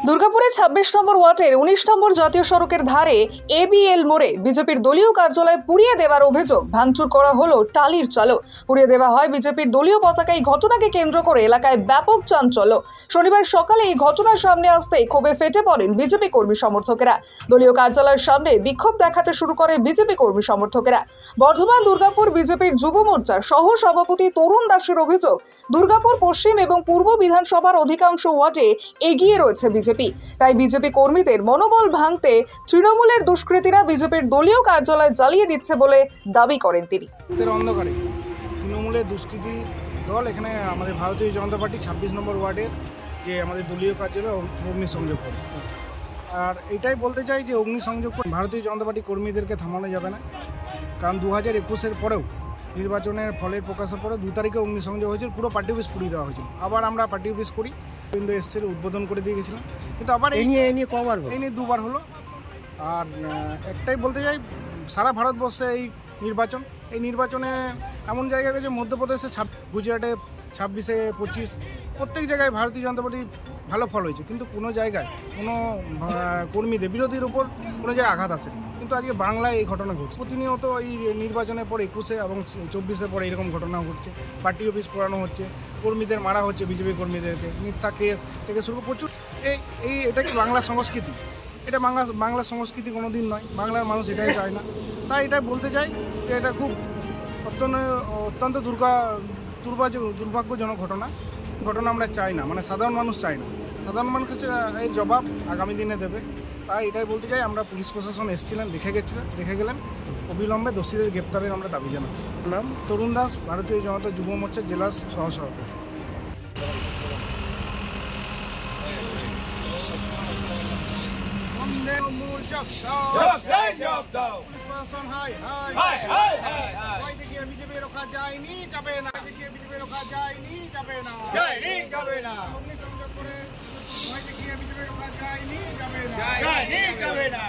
দুর্গাপুরে ২৬ নম্বর ওয়ার্ডের ১৯ নম্বর জাতীয় সড়কের ধারে এবিএল মোড়ে বিজেপির দলীয় কার্যালয় পুড়িয়ে দেওয়ার অভিযোগ। ভাঙচুর করা হলো টালির চালও পুড়িয়ে দেওয়া হয় বিজেপির দলীয় পতাকা। এই ঘটনাকে কেন্দ্র করে এলাকায় ব্যাপক চাঞ্চল্য। শনিবার সকালে এই ঘটনার সামনে আসতেই ক্ষোভে ফেটে পড়েন বিজেপি কর্মী সমর্থকেরা। দলীয় কার্যালয়ের সামনে বিক্ষোভ দেখাতে শুরু করে বিজেপি কর্মী সমর্থকেরা। বর্ধমান দুর্গাপুর বিজেপির যুব মোর্চার সহ সভাপতি তরুণ দাসের অভিযোগ, দুর্গাপুর পশ্চিম এবং পূর্ব বিধানসভার অধিকাংশ ওয়ার্ডে এগিয়ে রয়েছে বিজেপি। তাই বিজেপি কর্মীদের মনোবল ভাঙতে তৃণমূলের দুষ্কৃতীরা বিজেপির দলীয় কার্যালয় জ্বালিয়ে দিচ্ছে বলে দাবি করেন তিনি। অন্ধকারে তৃণমূলের দুষ্কৃতী দল এখানে আমাদের ভারতীয় জনতা পার্টি ২৬ নম্বর ওয়ার্ডের যে আমাদের দলীয় কার্যালয় অগ্নিসংযোগ করে। আর এটাই বলতে চাই যে অগ্নিসংযোগ ভারতীয় জনতা পার্টি কর্মীদেরকে থামানো যাবে না, কারণ ২০২১-এর পরেও নির্বাচনের ফলের প্রকাশের পরে ২ তারিখে অগ্নিসংযোগ হয়েছিল, পুরো পার্টি অফিস পুড়িয়ে দেওয়া হয়েছিল। আবার আমরা পার্টি অফিস করি, কিন্তু এসেছিল উদ্বোধন করে দিয়ে গেছিলাম, কিন্তু আবার এই নিয়ে দুবার হলো। আর একটাই বলতে চাই, সারা ভারতবর্ষে এই নির্বাচনে এমন জায়গায় গেছে, মধ্যপ্রদেশে গুজরাটে ২৬-এ ২৫ প্রত্যেক জায়গায় ভারতীয় জনতা পার্টি ভালো ফল হয়েছে, কিন্তু কোনো জায়গায় কোনো কর্মীদের বিরোধীর উপর কোনো জায়গায় আঘাত আসেনি। কিন্তু আজকে বাংলায় এই ঘটনা ঘটছে। প্রতিনিয়ত এই নির্বাচনের পর ২১-এ এবং ২৪-এর পরে এরকম ঘটনা ঘটছে। পার্টি অফিস পোড়ানো হচ্ছে, কর্মীদের মারা হচ্ছে, বিজেপি কর্মীদেরকে মিথ্যা কেস থেকে শুরু প্রচুর। এটা কি বাংলা সংস্কৃতি? এটা বাংলা সংস্কৃতি কোনো দিন নয়, বাংলার মানুষ এটাই চায় না। তাই এটাই বলতে চাই যে এটা খুব অত্যন্ত দুর্ভাগ্যজনক ঘটনা আমরা চাই না, মানে সাধারণ মানুষ চাই না। সাধারণ মানুষ এর জবাব আগামী দিনে দেবে। তাই এটাই বলতে চাই, আমরা পুলিশ প্রশাসন এসেছিলেন, দেখে গেলেন, অবিলম্বে দোষীদের গ্রেপ্তারের আমরা দাবি জানাচ্ছি। নাম তরুণ দাস, ভারতীয় জনতা যুব মোর্চার জেলা সহসভাপতি। বিজেপি রোখা যায়নি, যাবে না। বিজেপি রোখা যায়নি, যাবে না। অগ্নিসংযোগ করে বিজেপি রোখা যায়নি, যাবে না।